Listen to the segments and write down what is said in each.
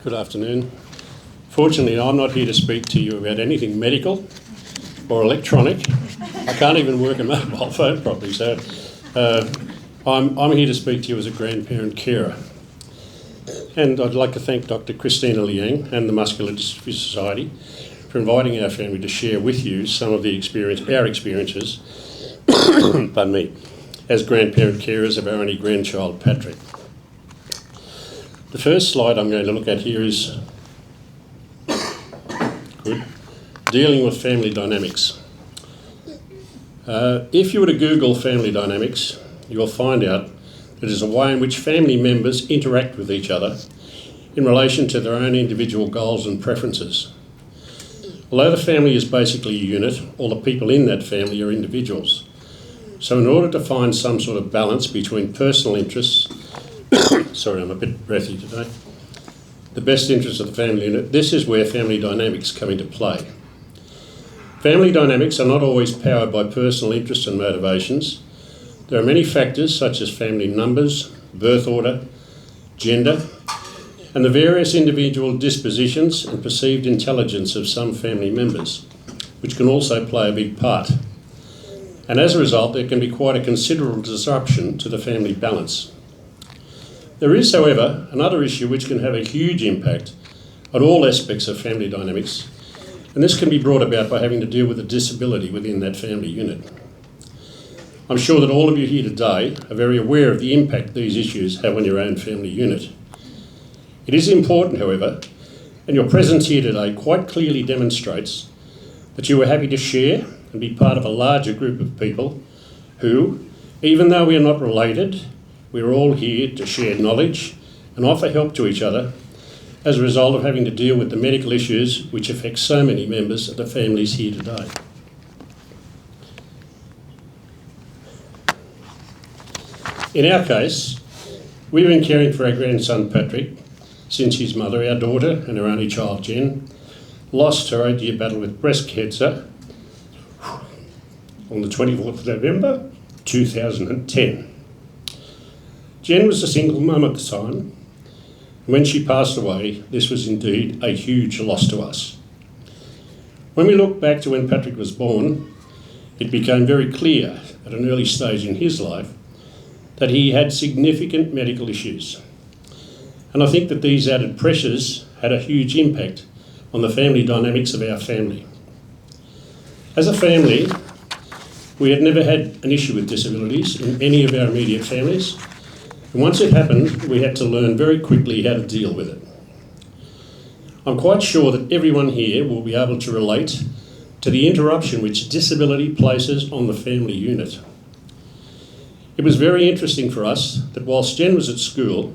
Good afternoon. Fortunately, I'm not here to speak to you about anything medical or electronic. I can't even work a mobile phone properly, so I'm here to speak to you as a grandparent carer. And I'd like to thank Dr. Christina Liang and the Muscular Dystrophy Society for inviting our family to share with you some of our experiences pardon me, as grandparent carers of our only grandchild, Patrick. The first slide I'm going to look at here is dealing with family dynamics. If you were to Google family dynamics, you will find out that it is a way in which family members interact with each other in relation to their own individual goals and preferences. Although the family is basically a unit, all the people in that family are individuals. So in order to find some sort of balance between personal interests, sorry, I'm a bit breathy today, the best interests of the family unit, this is where family dynamics come into play. Family dynamics are not always powered by personal interests and motivations. There are many factors such as family numbers, birth order, gender, and the various individual dispositions and perceived intelligence of some family members, which can also play a big part. And as a result, there can be quite a considerable disruption to the family balance. There is, however, another issue which can have a huge impact on all aspects of family dynamics, and this can be brought about by having to deal with a disability within that family unit. I'm sure that all of you here today are very aware of the impact these issues have on your own family unit. It is important, however, and your presence here today quite clearly demonstrates that you are happy to share and be part of a larger group of people who, even though we are not related, we're all here to share knowledge and offer help to each other as a result of having to deal with the medical issues which affect so many members of the families here today. In our case, we've been caring for our grandson Patrick since his mother, our daughter, and our only child Jen, lost her 8-year battle with breast cancer on the 24th of November 2010. Jen was a single mum at the time. When she passed away, this was indeed a huge loss to us. When we look back to when Patrick was born, it became very clear at an early stage in his life that he had significant medical issues. And I think that these added pressures had a huge impact on the family dynamics of our family. As a family, we had never had an issue with disabilities in any of our immediate families. And once it happened, we had to learn very quickly how to deal with it. I'm quite sure that everyone here will be able to relate to the interruption which disability places on the family unit. It was very interesting for us that whilst Jen was at school,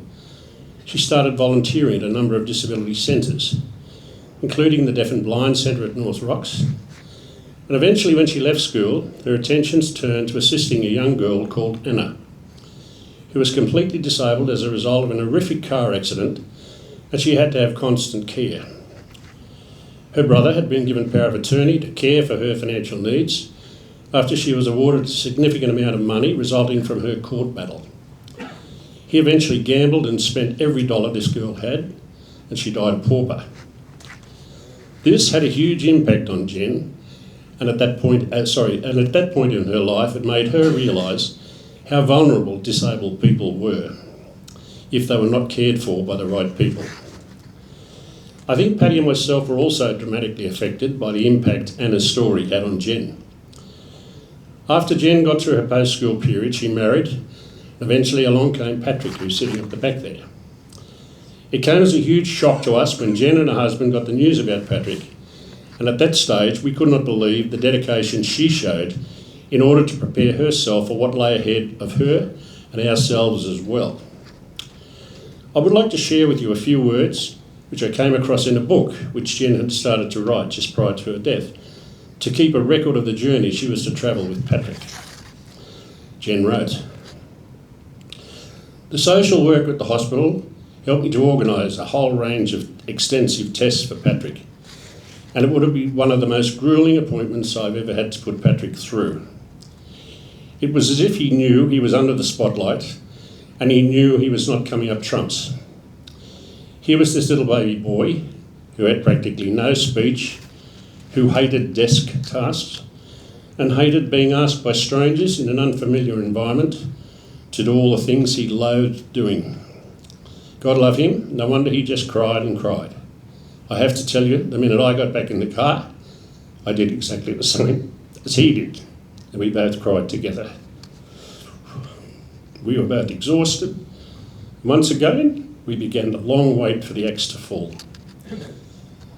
she started volunteering at a number of disability centres, including the Deaf and Blind Centre at North Rocks. And eventually when she left school, her attentions turned to assisting a young girl called Anna, who was completely disabled as a result of an horrific car accident, and she had to have constant care. Her brother had been given power of attorney to care for her financial needs after she was awarded a significant amount of money resulting from her court battle. He eventually gambled and spent every dollar this girl had, and she died a pauper. This had a huge impact on Jen, and at that point in her life, it made her realise how vulnerable disabled people were if they were not cared for by the right people. I think Patty and myself were also dramatically affected by the impact Anna's story had on Jen. After Jen got through her post-school period, she married. Eventually along came Patrick, who's sitting at the back there. It came as a huge shock to us when Jen and her husband got the news about Patrick, and at that stage we could not believe the dedication she showed in order to prepare herself for what lay ahead of her and ourselves as well. I would like to share with you a few words which I came across in a book which Jen had started to write just prior to her death, to keep a record of the journey she was to travel with Patrick. Jen wrote, "The social work at the hospital helped me to organise a whole range of extensive tests for Patrick, and it would have been one of the most gruelling appointments I've ever had to put Patrick through. It was as if he knew he was under the spotlight and he knew he was not coming up trumps. Here was this little baby boy who had practically no speech, who hated desk tasks and hated being asked by strangers in an unfamiliar environment to do all the things he loathed doing. God love him, no wonder he just cried and cried. I have to tell you, the minute I got back in the car, I did exactly the same as he did, and we both cried together. We were both exhausted. Once again, we began the long wait for the axe to fall.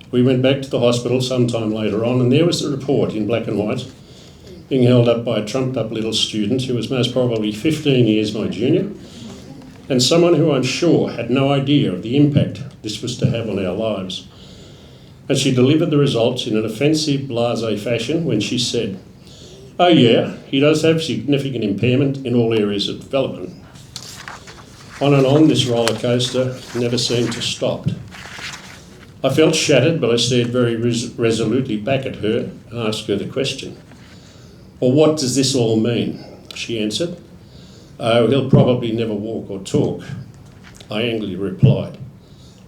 We went back to the hospital sometime later on, and there was the report in black and white, being held up by a trumped-up little student who was most probably 15 years my junior, and someone who I'm sure had no idea of the impact this was to have on our lives. And she delivered the results in an offensive, blasé fashion when she said, "Oh yeah, he does have significant impairment in all areas of development." On and on this roller coaster never seemed to stop. I felt shattered, but I stared very resolutely back at her and asked her the question. "Well, what does this all mean?" She answered. "Oh, he'll probably never walk or talk." I angrily replied,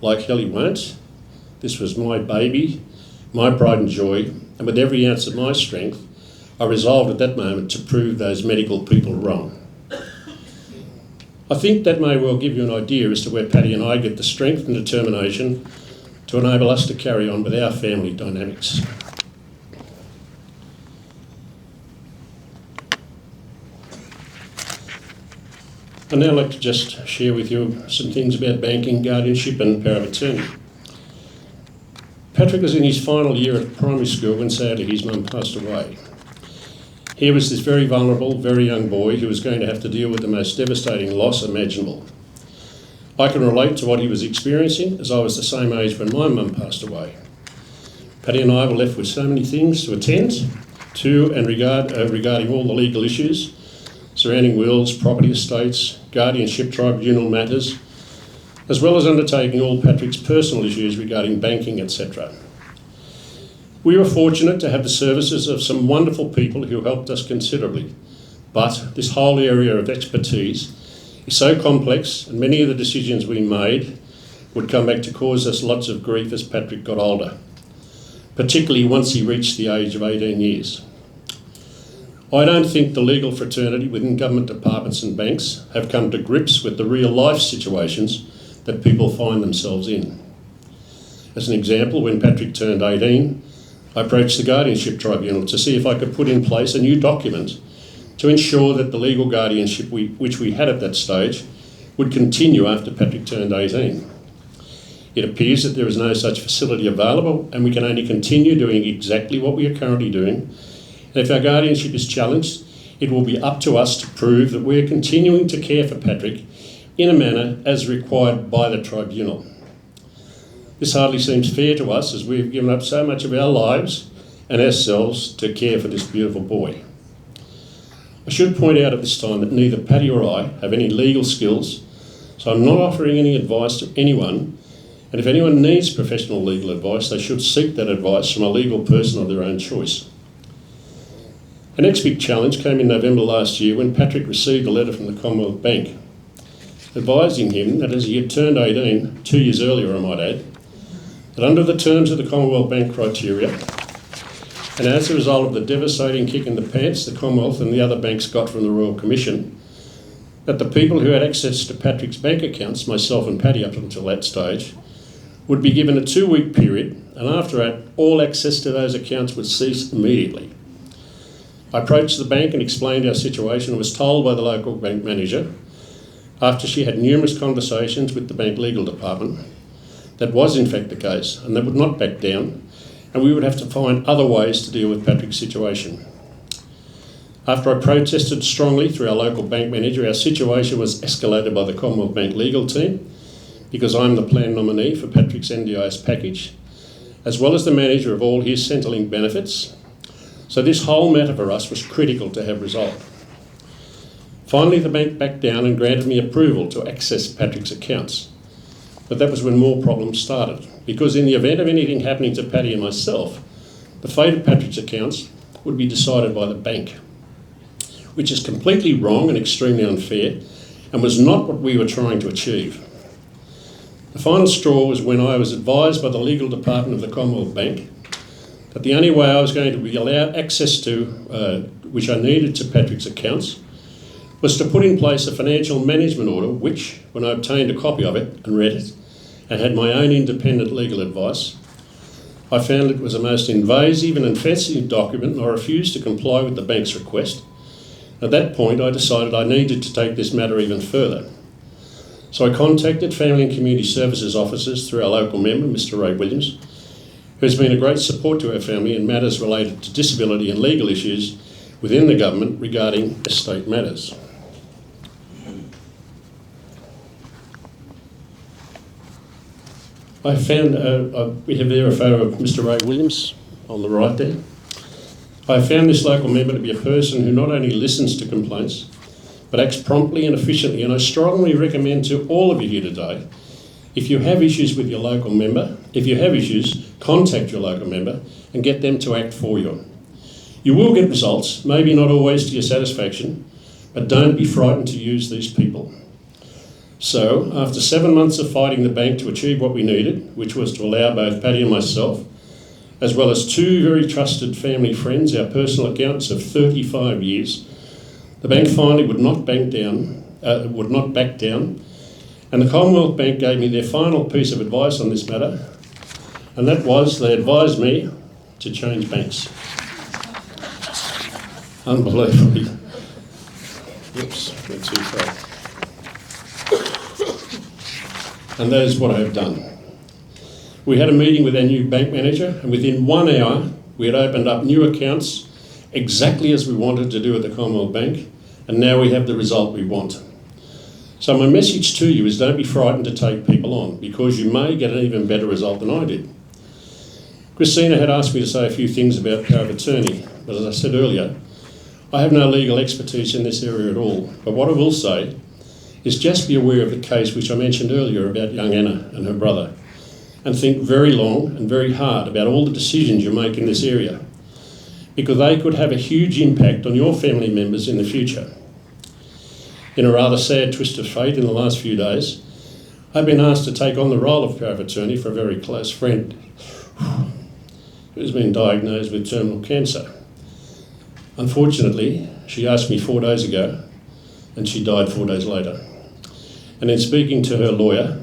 "Like hell he won't. This was my baby, my pride and joy, and with every ounce of my strength, I resolved at that moment to prove those medical people wrong." I think that may well give you an idea as to where Patty and I get the strength and determination to enable us to carry on with our family dynamics. I'd now like to just share with you some things about banking, guardianship and power of attorney. Patrick was in his final year at primary school when sadly his mum passed away. Here was this very vulnerable, very young boy who was going to have to deal with the most devastating loss imaginable. I can relate to what he was experiencing, as I was the same age when my mum passed away. Patty and I were left with so many things to attend to and regarding all the legal issues surrounding wills, property estates, guardianship tribunal matters, as well as undertaking all Patrick's personal issues regarding banking, etc. We were fortunate to have the services of some wonderful people who helped us considerably, but this whole area of expertise is so complex, and many of the decisions we made would come back to cause us lots of grief as Patrick got older, particularly once he reached the age of 18 years. I don't think the legal fraternity within government departments and banks have come to grips with the real life situations that people find themselves in. As an example, when Patrick turned 18, I approached the Guardianship Tribunal to see if I could put in place a new document to ensure that the legal guardianship which we had at that stage would continue after Patrick turned 18. It appears that there is no such facility available, and we can only continue doing exactly what we are currently doing. And if our guardianship is challenged, it will be up to us to prove that we are continuing to care for Patrick in a manner as required by the tribunal. This hardly seems fair to us, as we have given up so much of our lives and ourselves to care for this beautiful boy. I should point out at this time that neither Patty or I have any legal skills, so I'm not offering any advice to anyone, and if anyone needs professional legal advice, they should seek that advice from a legal person of their own choice. The next big challenge came in November last year when Patrick received a letter from the Commonwealth Bank advising him that as he had turned 18, 2 years earlier I might add, that under the terms of the Commonwealth Bank criteria, and as a result of the devastating kick in the pants the Commonwealth and the other banks got from the Royal Commission, that the people who had access to Patrick's bank accounts, myself and Patty up until that stage, would be given a 2-week period, and after that, all access to those accounts would cease immediately. I approached the bank and explained our situation and was told by the local bank manager, after she had numerous conversations with the bank legal department, that was in fact the case, and they would not back down, and we would have to find other ways to deal with Patrick's situation. After I protested strongly through our local bank manager, our situation was escalated by the Commonwealth Bank legal team, because I'm the plan nominee for Patrick's NDIS package, as well as the manager of all his Centrelink benefits. So this whole matter for us was critical to have resolved. Finally, the bank backed down and granted me approval to access Patrick's accounts. But that was when more problems started, because in the event of anything happening to Patty and myself, the fate of Patrick's accounts would be decided by the bank, which is completely wrong and extremely unfair, and was not what we were trying to achieve. The final straw was when I was advised by the legal department of the Commonwealth Bank that the only way I was going to be allowed access to, which I needed, to Patrick's accounts, was to put in place a financial management order, which, when I obtained a copy of it and read it, and had my own independent legal advice, I found it was a most invasive and offensive document, and I refused to comply with the bank's request. At that point, I decided I needed to take this matter even further. So I contacted Family and Community Services officers through our local member, Mr. Ray Williams, who has been a great support to our family in matters related to disability and legal issues within the government regarding estate matters. I found, we have there a photo of Mr. Ray Williams on the right there. I found this local member to be a person who not only listens to complaints, but acts promptly and efficiently, and I strongly recommend to all of you here today, if you have issues with your local member, contact your local member and get them to act for you. You will get results, maybe not always to your satisfaction, but don't be frightened to use these people. So, after 7 months of fighting the bank to achieve what we needed, which was to allow both Patty and myself, as well as two very trusted family friends, our personal accountants of 35 years, the bank finally would not back down, and the Commonwealth Bank gave me their final piece of advice on this matter, and that was they advised me to change banks. Unbelievably. Oops, went too far. And that is what I have done. We had a meeting with our new bank manager, and within 1 hour, we had opened up new accounts exactly as we wanted to do at the Commonwealth Bank, and now we have the result we want. So my message to you is don't be frightened to take people on, because you may get an even better result than I did. Christina had asked me to say a few things about power of attorney, but as I said earlier, I have no legal expertise in this area at all. But what I will say is just be aware of the case which I mentioned earlier about young Anna and her brother, and think very long and very hard about all the decisions you make in this area, because they could have a huge impact on your family members in the future. In a rather sad twist of fate in the last few days, I've been asked to take on the role of power of attorney for a very close friend who's been diagnosed with terminal cancer. Unfortunately, she asked me 4 days ago, and she died 4 days later. And in speaking to her lawyer,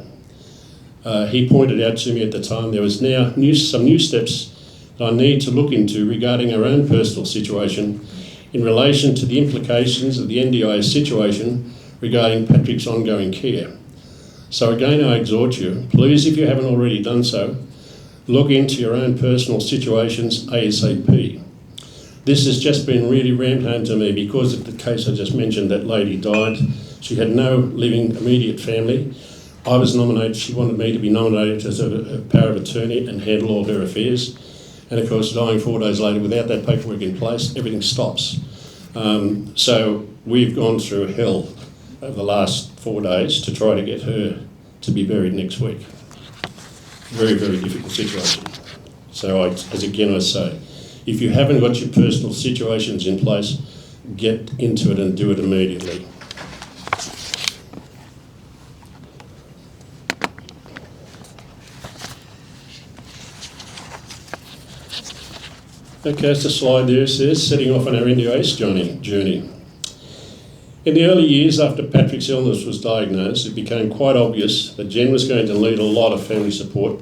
he pointed out to me at the time there was now some new steps that I need to look into regarding our own personal situation in relation to the implications of the NDIS situation regarding Patrick's ongoing care. So again, I exhort you, please, if you haven't already done so, look into your own personal situations ASAP. This has just been really rammed home to me because of the case I just mentioned. That lady died. She had no living immediate family. I was nominated, she wanted me to be nominated as a power of attorney and handle all her affairs. And of course, dying 4 days later without that paperwork in place, everything stops. So we've gone through hell over the last 4 days to try to get her to be buried next week. Very, very difficult situation. So as again I say, if you haven't got your personal situations in place, get into it and do it immediately. Okay, it's a slide there. It says, setting off on our NDIS journey. In the early years after Patrick's illness was diagnosed, it became quite obvious that Jen was going to need a lot of family support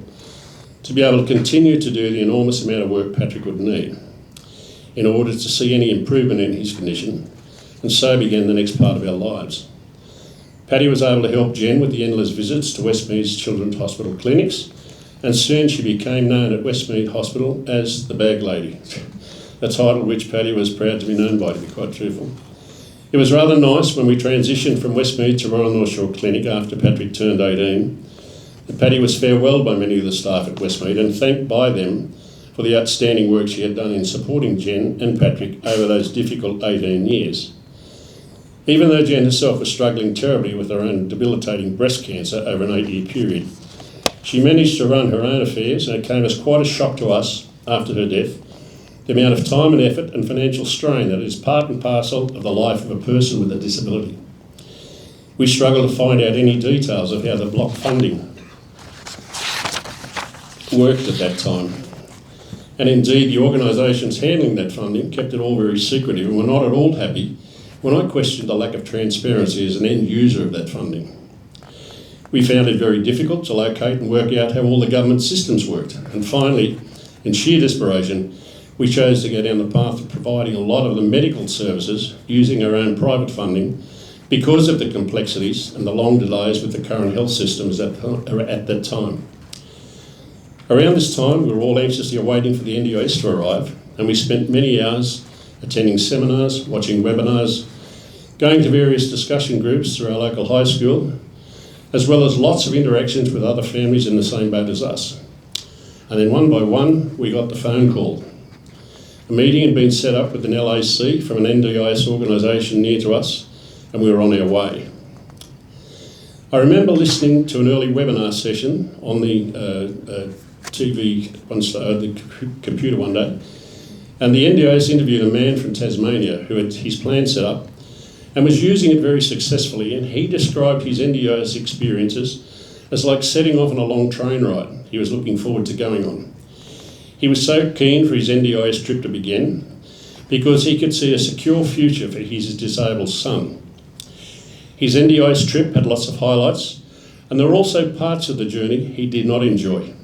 to be able to continue to do the enormous amount of work Patrick would need in order to see any improvement in his condition, and so began the next part of our lives. Patty was able to help Jen with the endless visits to Westmead's Children's Hospital clinics, and soon she became known at Westmead Hospital as the Bag Lady, a title which Patty was proud to be known by, to be quite truthful. It was rather nice when we transitioned from Westmead to Royal North Shore Clinic after Patrick turned 18, that Patty was farewelled by many of the staff at Westmead and thanked by them for the outstanding work she had done in supporting Jen and Patrick over those difficult 18 years. Even though Jen herself was struggling terribly with her own debilitating breast cancer over an 8-year period, she managed to run her own affairs, and it came as quite a shock to us after her death, the amount of time and effort and financial strain that is part and parcel of the life of a person with a disability. We struggle to find out any details of how the block funding worked at that time. And indeed, the organisations handling that funding kept it all very secretive and were not at all happy when I questioned the lack of transparency as an end user of that funding. We found it very difficult to locate and work out how all the government systems worked. And finally, in sheer desperation, we chose to go down the path of providing a lot of the medical services using our own private funding because of the complexities and the long delays with the current health systems at that time. Around this time, we were all anxiously awaiting for the NDIS to arrive, and we spent many hours attending seminars, watching webinars, going to various discussion groups through our local high school, as well as lots of interactions with other families in the same boat as us. And then one by one, we got the phone call. A meeting had been set up with an LAC from an NDIS organisation near to us, and we were on our way. I remember listening to an early webinar session on the the computer one day, and the NDIS interviewed a man from Tasmania who had his plan set up and was using it very successfully, and he described his NDIS experiences as like setting off on a long train ride he was looking forward to going on. He was so keen for his NDIS trip to begin because he could see a secure future for his disabled son. His NDIS trip had lots of highlights, and there were also parts of the journey he did not enjoy.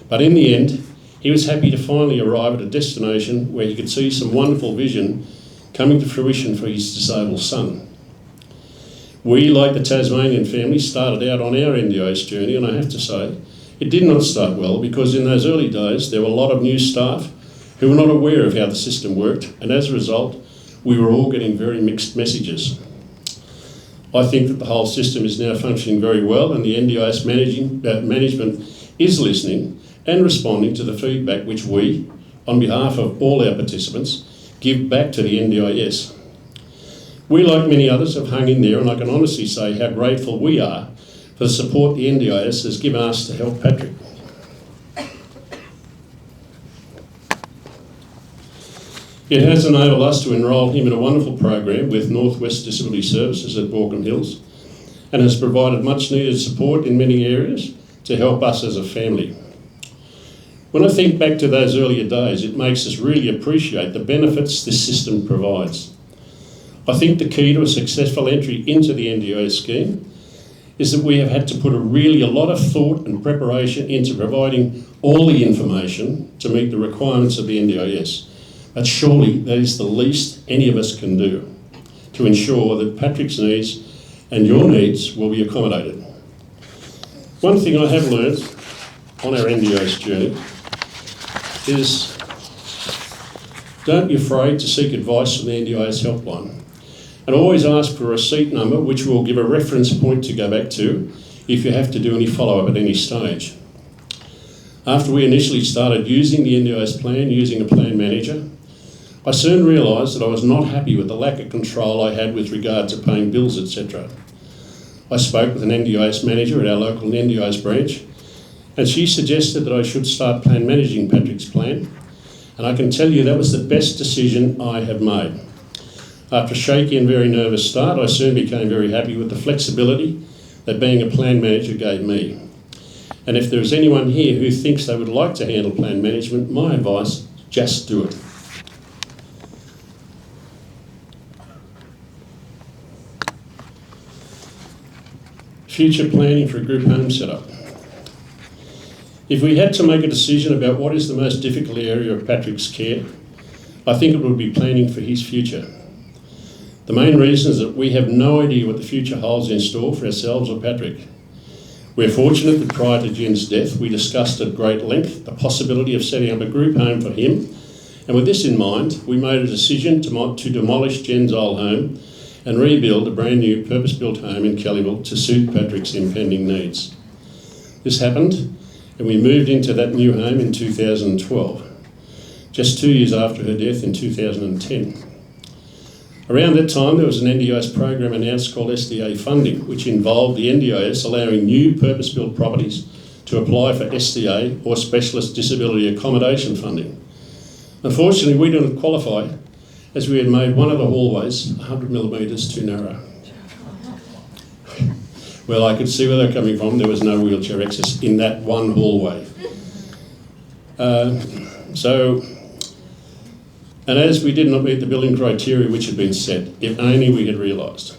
But in the end, he was happy to finally arrive at a destination where he could see some wonderful vision coming to fruition for his disabled son. We, like the Tasmanian family, started out on our NDIS journey, and I have to say, it did not start well because in those early days there were a lot of new staff who were not aware of how the system worked, and as a result, we were all getting very mixed messages. I think that the whole system is now functioning very well, and the NDIS management is listening and responding to the feedback which we, on behalf of all our participants, give back to the NDIS. We, like many others, have hung in there, and I can honestly say how grateful we are for the support the NDIS has given us to help Patrick. It has enabled us to enrol him in a wonderful program with Northwest Disability Services at Baulkham Hills, and has provided much needed support in many areas to help us as a family. When I think back to those earlier days, it makes us really appreciate the benefits this system provides. I think the key to a successful entry into the NDIS scheme is that we have had to put a lot of thought and preparation into providing all the information to meet the requirements of the NDIS. But surely that is the least any of us can do to ensure that Patrick's needs and your needs will be accommodated. One thing I have learned on our NDIS journey is don't be afraid to seek advice from the NDIS helpline, and always ask for a receipt number which will give a reference point to go back to if you have to do any follow-up at any stage. After we initially started using the NDIS plan, using a plan manager, I soon realised that I was not happy with the lack of control I had with regard to paying bills, etc. I spoke with an NDIS manager at our local NDIS branch, and she suggested that I should start plan managing Patrick's plan, and I can tell you that was the best decision I have made. After a shaky and very nervous start, I soon became very happy with the flexibility that being a plan manager gave me. And if there is anyone here who thinks they would like to handle plan management, my advice, just do it. Future planning for a group home setup. If we had to make a decision about what is the most difficult area of Patrick's care, I think it would be planning for his future. The main reason is that we have no idea what the future holds in store for ourselves or Patrick. We're fortunate that prior to Jen's death, we discussed at great length the possibility of setting up a group home for him, and with this in mind, we made a decision to demolish Jen's old home and rebuild a brand new purpose-built home in Kellyville to suit Patrick's impending needs. This happened, and we moved into that new home in 2012, just 2 years after her death in 2010. Around that time, there was an NDIS program announced called SDA funding, which involved the NDIS allowing new purpose-built properties to apply for SDA or Specialist Disability Accommodation funding. Unfortunately, we didn't qualify as we had made one of the hallways 100 millimetres too narrow. Well, I could see where they're coming from. There was no wheelchair access in that one hallway. And as we did not meet the building criteria which had been set, if only we had realised.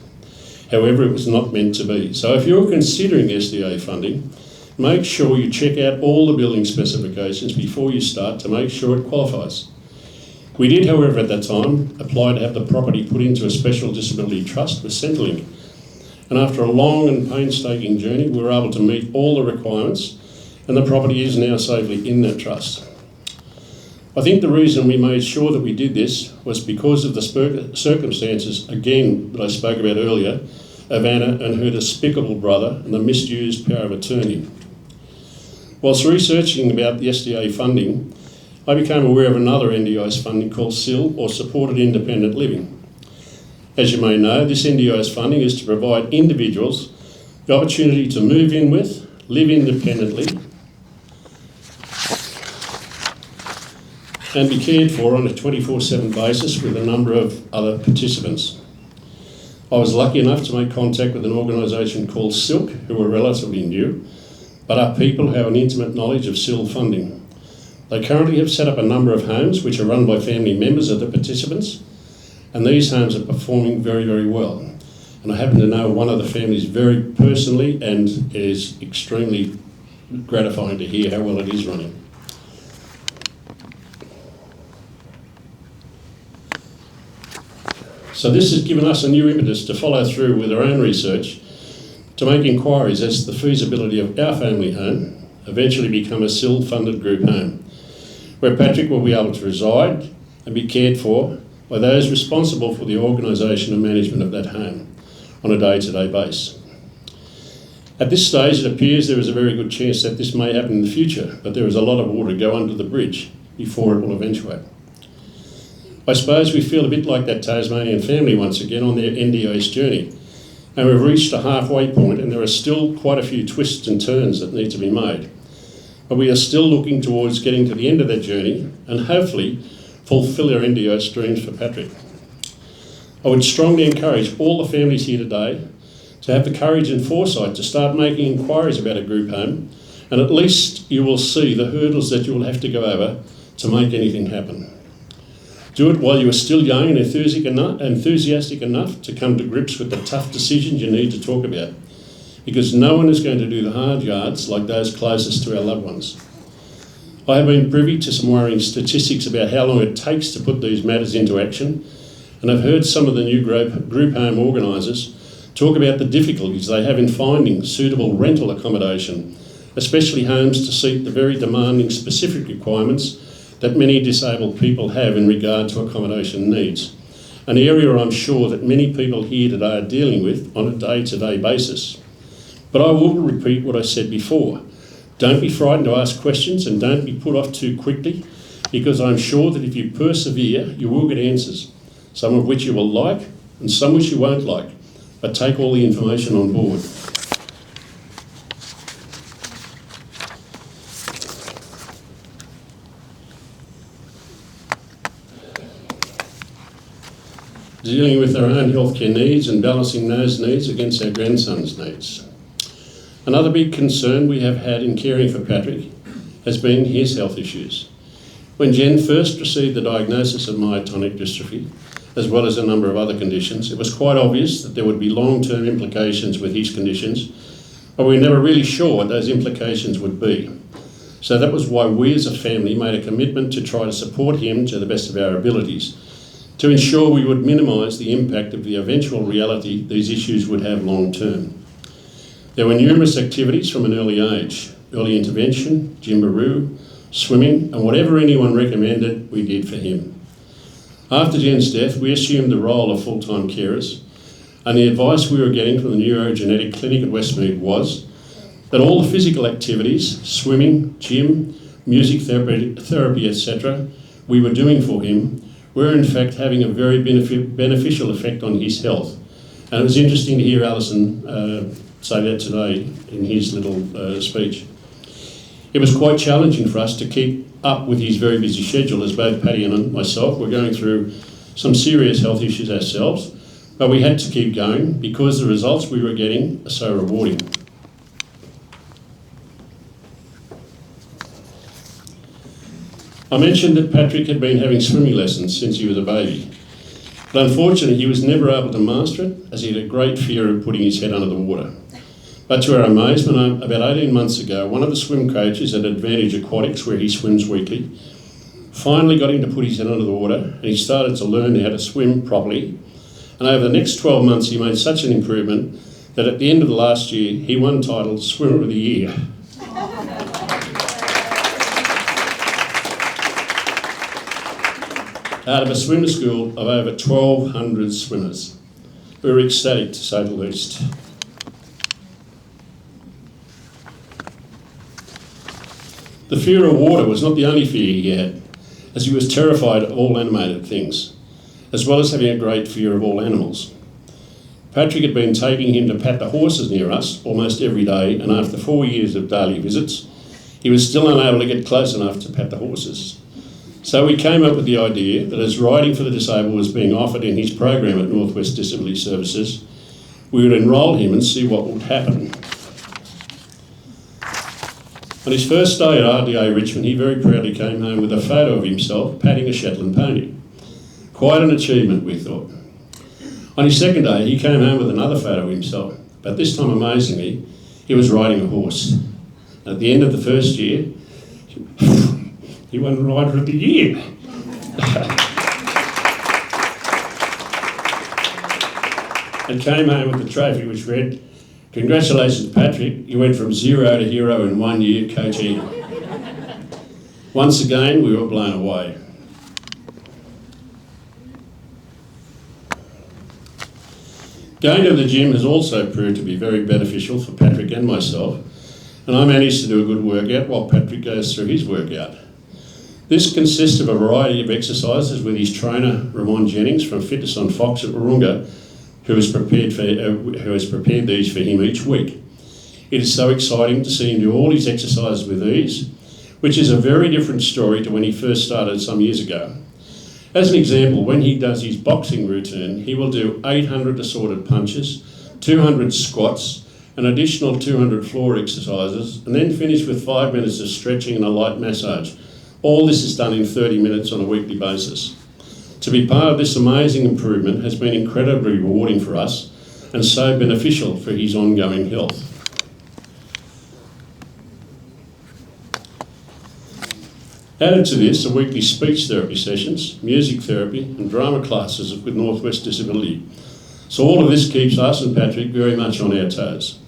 However, it was not meant to be. So if you're considering SDA funding, make sure you check out all the building specifications before you start to make sure it qualifies. We did, however, at that time, apply to have the property put into a special disability trust with Centrelink. And after a long and painstaking journey, we were able to meet all the requirements, and the property is now safely in that trust. I think the reason we made sure that we did this was because of the circumstances, again, that I spoke about earlier, of Anna and her despicable brother and the misused power of attorney. Whilst researching about the SDA funding, I became aware of another NDIS funding called SIL, or Supported Independent Living. As you may know, this NDIS funding is to provide individuals the opportunity to move in with, live independently, and be cared for on a 24/7 basis with a number of other participants. I was lucky enough to make contact with an organisation called SILK, who are relatively new, but are people who have an intimate knowledge of SIL funding. They currently have set up a number of homes which are run by family members of the participants, and these homes are performing very, very well. And I happen to know one of the families very personally, and it is extremely gratifying to hear how well it is running. So this has given us a new impetus to follow through with our own research to make inquiries as to the feasibility of our family home eventually become a SIL-funded group home, where Patrick will be able to reside and be cared for by those responsible for the organisation and management of that home on a day-to-day basis. At this stage, it appears there is a very good chance that this may happen in the future, but there is a lot of water to go under the bridge before it will eventuate. I suppose we feel a bit like that Tasmanian family once again on their NDIS journey, and we've reached a halfway point and there are still quite a few twists and turns that need to be made. But we are still looking towards getting to the end of that journey and hopefully fulfil our NDIS dreams for Patrick. I would strongly encourage all the families here today to have the courage and foresight to start making inquiries about a group home, and at least you will see the hurdles that you will have to go over to make anything happen. Do it while you are still young and enthusiastic enough to come to grips with the tough decisions you need to talk about, because no one is going to do the hard yards like those closest to our loved ones. I have been privy to some worrying statistics about how long it takes to put these matters into action, and I've heard some of the new group home organisers talk about the difficulties they have in finding suitable rental accommodation, especially homes to suit the very demanding specific requirements that many disabled people have in regard to accommodation needs, an area I'm sure that many people here today are dealing with on a day-to-day basis. But I will repeat what I said before. Don't be frightened to ask questions and don't be put off too quickly, because I'm sure that if you persevere, you will get answers, some of which you will like and some which you won't like, but take all the information on board. Dealing with our own healthcare needs and balancing those needs against our grandson's needs. Another big concern we have had in caring for Patrick has been his health issues. When Jen first received the diagnosis of myotonic dystrophy, as well as a number of other conditions, it was quite obvious that there would be long-term implications with his conditions, but we were never really sure what those implications would be. So that was why we as a family made a commitment to try to support him to the best of our abilities, to ensure we would minimise the impact of the eventual reality these issues would have long term. There were numerous activities from an early age: early intervention, gymboree, swimming, and whatever anyone recommended, we did for him. After Jen's death, we assumed the role of full-time carers, and the advice we were getting from the neurogenetic clinic at Westmead was that all the physical activities, swimming, gym, music therapy, etc., we were doing for him were in fact having a very beneficial effect on his health. And it was interesting to hear Alison say that today in his little speech. It was quite challenging for us to keep up with his very busy schedule, as both Patty and myself were going through some serious health issues ourselves, but we had to keep going because the results we were getting are so rewarding. I mentioned that Patrick had been having swimming lessons since he was a baby, but unfortunately he was never able to master it, as he had a great fear of putting his head under the water. But to our amazement, about 18 months ago, one of the swim coaches at Advantage Aquatics, where he swims weekly, finally got him to put his head under the water, and he started to learn how to swim properly. And over the next 12 months, he made such an improvement that at the end of the last year, he won title Swimmer of the Year. Out of a swimmer school of over 1,200 swimmers. We were ecstatic, to say the least. The fear of water was not the only fear he had, as he was terrified of all animated things, as well as having a great fear of all animals. Patrick had been taking him to pat the horses near us almost every day, and after 4 years of daily visits, he was still unable to get close enough to pat the horses. So we came up with the idea that as riding for the disabled was being offered in his program at Northwest Disability Services, we would enrol him and see what would happen. On his first day at RDA Richmond, he very proudly came home with a photo of himself patting a Shetland pony. Quite an achievement, we thought. On his second day, he came home with another photo of himself, but this time, amazingly, he was riding a horse. At the end of the first year, he won Rider of the Year. And came home with the trophy which read, "Congratulations, Patrick, you went from 0 to hero in 1 year coaching." Once again, we were blown away. Going to the gym has also proved to be very beneficial for Patrick and myself, and I managed to do a good workout while Patrick goes through his workout. This consists of a variety of exercises with his trainer, Ramon Jennings from Fitness on Fox at Wahroonga, who has prepared these for him each week. It is so exciting to see him do all his exercises with ease, which is a very different story to when he first started some years ago. As an example, when he does his boxing routine, he will do 800 assorted punches, 200 squats, an additional 200 floor exercises, and then finish with 5 minutes of stretching and a light massage. All this is done in 30 minutes on a weekly basis. To be part of this amazing improvement has been incredibly rewarding for us and so beneficial for his ongoing health. Added to this are weekly speech therapy sessions, music therapy and drama classes with Northwest Disability. So all of this keeps us and Patrick very much on our toes.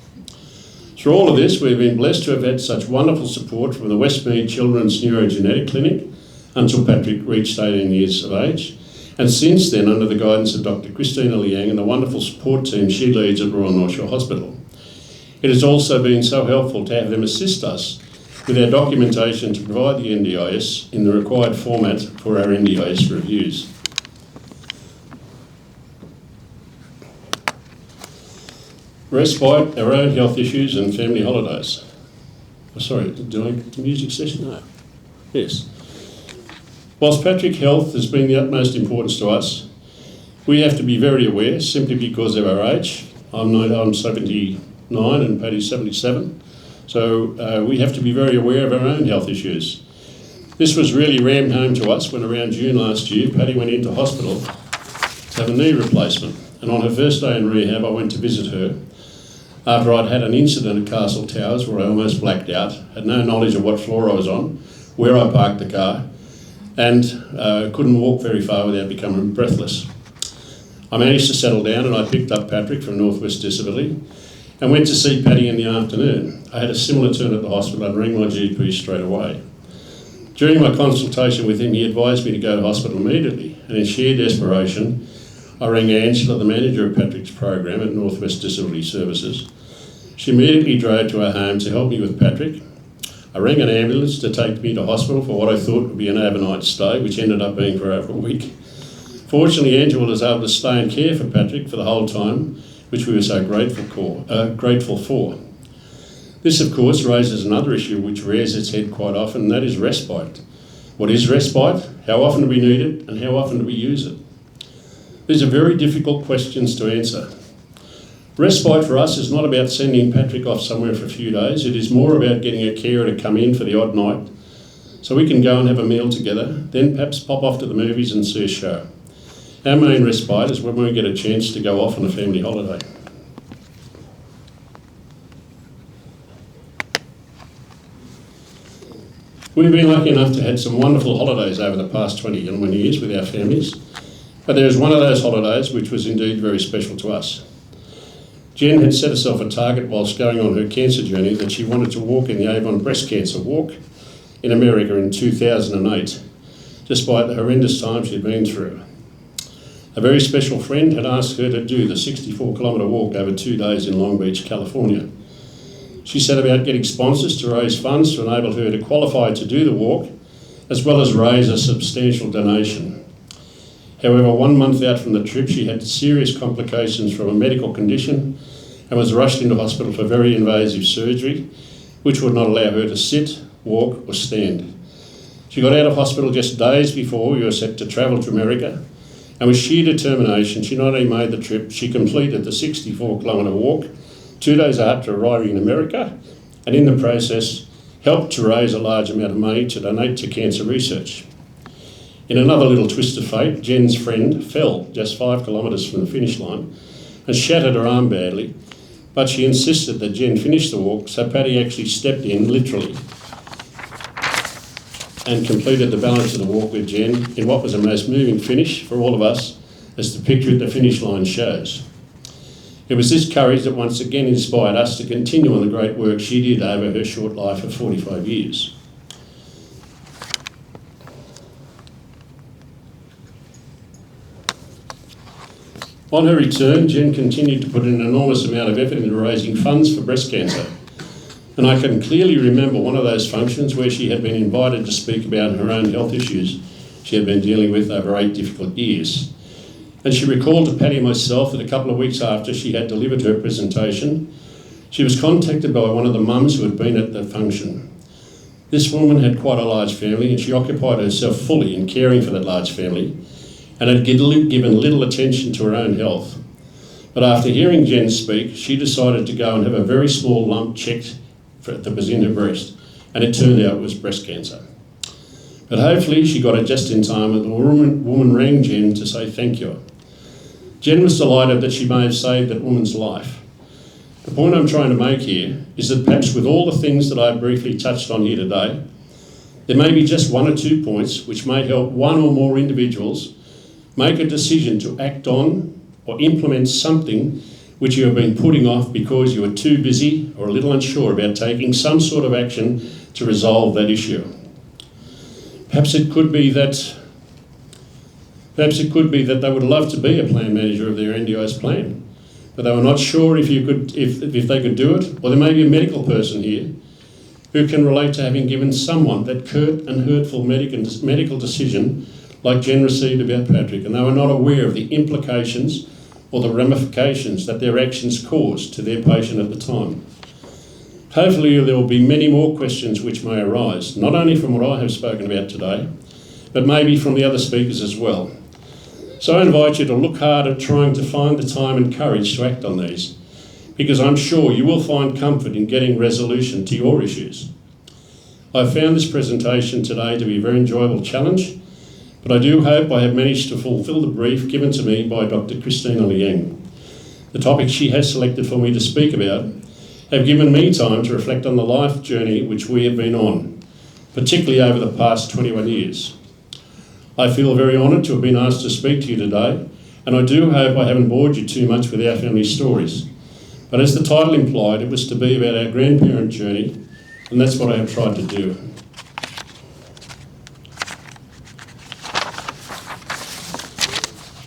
Through all of this, we've been blessed to have had such wonderful support from the Westmead Children's Neurogenetic Clinic until Patrick reached 18 years of age. And since then, under the guidance of Dr. Christina Liang and the wonderful support team she leads at Royal North Shore Hospital. It has also been so helpful to have them assist us with our documentation to provide the NDIS in the required format for our NDIS reviews. Respite, our own health issues and family holidays. Oh, sorry, did I get the music session? No. Yes. Whilst Patrick's health has been the utmost importance to us, we have to be very aware, simply because of our age. I'm 79 and Paddy's 77, so we have to be very aware of our own health issues. This was really rammed home to us when around June last year, Paddy went into hospital to have a knee replacement, and on her first day in rehab I went to visit her after I'd had an incident at Castle Towers where I almost blacked out, had no knowledge of what floor I was on, where I parked the car, and couldn't walk very far without becoming breathless. I managed to settle down and I picked up Patrick from Northwest Disability and went to see Paddy in the afternoon. I had a similar turn at the hospital and rang my GP straight away. During my consultation with him, he advised me to go to hospital immediately, and in sheer desperation, I rang Angela, the manager of Patrick's program at Northwest Disability Services. She immediately drove to our home to help me with Patrick. I rang an ambulance to take me to hospital for what I thought would be an overnight stay, which ended up being for over a week. Fortunately, Angela was able to stay and care for Patrick for the whole time, which we were so grateful for. This, of course, raises another issue which rears its head quite often, and that is respite. What is respite? How often do we need it? And how often do we use it? These are very difficult questions to answer. Respite for us is not about sending Patrick off somewhere for a few days. It is more about getting a carer to come in for the odd night so we can go and have a meal together, then perhaps pop off to the movies and see a show. Our main respite is when we get a chance to go off on a family holiday. We've been lucky enough to have some wonderful holidays over the past 21 years with our families, but there is one of those holidays which was indeed very special to us. Jen had set herself a target whilst going on her cancer journey that she wanted to walk in the Avon Breast Cancer Walk in America in 2008, despite the horrendous time she'd been through. A very special friend had asked her to do the 64-kilometre walk over 2 days in Long Beach, California. She set about getting sponsors to raise funds to enable her to qualify to do the walk, as well as raise a substantial donation. However, 1 month out from the trip, she had serious complications from a medical condition and was rushed into hospital for very invasive surgery, which would not allow her to sit, walk or stand. She got out of hospital just days before we were set to travel to America, and with sheer determination, she not only made the trip, she completed the 64-kilometre walk 2 days after arriving in America, and in the process helped to raise a large amount of money to donate to cancer research. In another little twist of fate, Jen's friend fell just 5 kilometres from the finish line and shattered her arm badly, but she insisted that Jen finish the walk, so Patty actually stepped in, literally, and completed the balance of the walk with Jen in what was a most moving finish for all of us, as the picture at the finish line shows. It was this courage that once again inspired us to continue on the great work she did over her short life of 45 years. On her return, Jen continued to put an enormous amount of effort into raising funds for breast cancer. And I can clearly remember one of those functions where she had been invited to speak about her own health issues she had been dealing with over 8 difficult years. And she recalled to Patty and myself that a couple of weeks after she had delivered her presentation, she was contacted by one of the mums who had been at the function. This woman had quite a large family, and she occupied herself fully in caring for that large family and had given little attention to her own health. But after hearing Jen speak, she decided to go and have a very small lump checked that was in her breast, and it turned out it was breast cancer. But hopefully she got it just in time, and the woman rang Jen to say thank you. Jen was delighted that she may have saved that woman's life. The point I'm trying to make here is that perhaps with all the things that I briefly touched on here today, there may be just 1 or 2 points which may help one or more individuals make a decision to act on or implement something which you have been putting off because you are too busy or a little unsure about taking some sort of action to resolve that issue. Perhaps it could be that they would love to be a plan manager of their NDIS plan, but they were not sure if they could do it, or there may be a medical person here who can relate to having given someone that curt and hurtful medical decision like Jen received about Patrick, and they were not aware of the implications or the ramifications that their actions caused to their patient at the time. Hopefully there will be many more questions which may arise, not only from what I have spoken about today, but maybe from the other speakers as well. So I invite you to look hard at trying to find the time and courage to act on these, because I'm sure you will find comfort in getting resolution to your issues. I've found this presentation today to be a very enjoyable challenge, but I do hope I have managed to fulfil the brief given to me by Dr. Christina Liang. The topics she has selected for me to speak about have given me time to reflect on the life journey which we have been on, particularly over the past 21 years. I feel very honoured to have been asked to speak to you today, and I do hope I haven't bored you too much with our family stories. But as the title implied, it was to be about our grandparent journey, and that's what I have tried to do.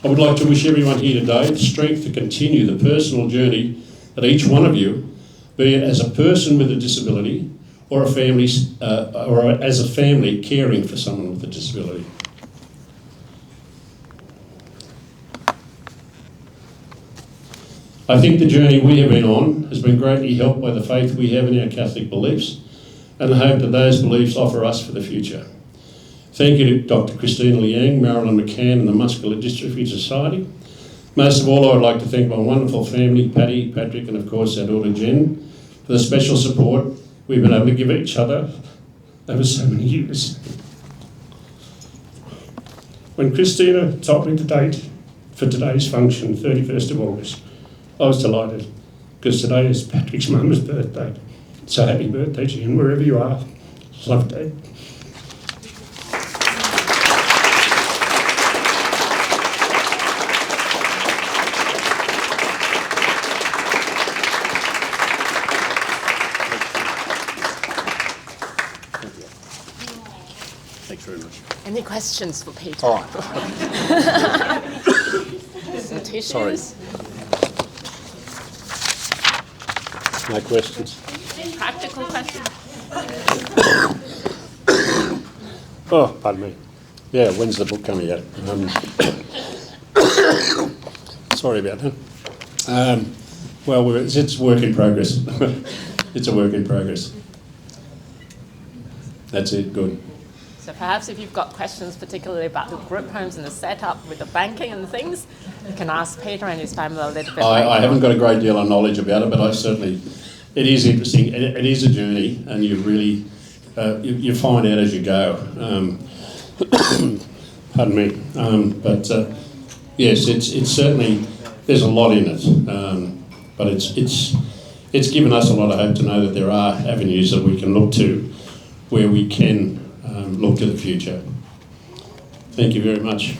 I would like to wish everyone here today the strength to continue the personal journey that each one of you, be it as a person with a disability or as a family caring for someone with a disability. I think the journey we have been on has been greatly helped by the faith we have in our Catholic beliefs and the hope that those beliefs offer us for the future. Thank you to Dr. Christina Liang, Marilyn McCann and the Muscular Dystrophy Society. Most of all, I would like to thank my wonderful family, Patty, Patrick and of course our daughter Jen, for the special support we've been able to give each other over so many years. When Christina told me the date for today's function, 31st of August, I was delighted because today is Patrick's mum's birthday. So happy birthday, Jen, wherever you are. Love Dad. Thanks very much. Any questions for Peter? All right. Some tissues? Sorry. No questions. Practical questions? Oh, pardon me. Yeah, when's the book coming out? Sorry about that. Well, it's work in progress. It's a work in progress. That's it, good. So perhaps if you've got questions particularly about the group homes and the setup with the banking and things, you can ask Peter and his family a little bit later. I haven't got a great deal of knowledge about it, but I certainly, it is interesting. It is a journey, and you really, you find out as you go. Pardon me. Yes, it's certainly, there's a lot in it, but it's given us a lot of hope to know that there are avenues that we can look to where we can look to the future. Thank you very much.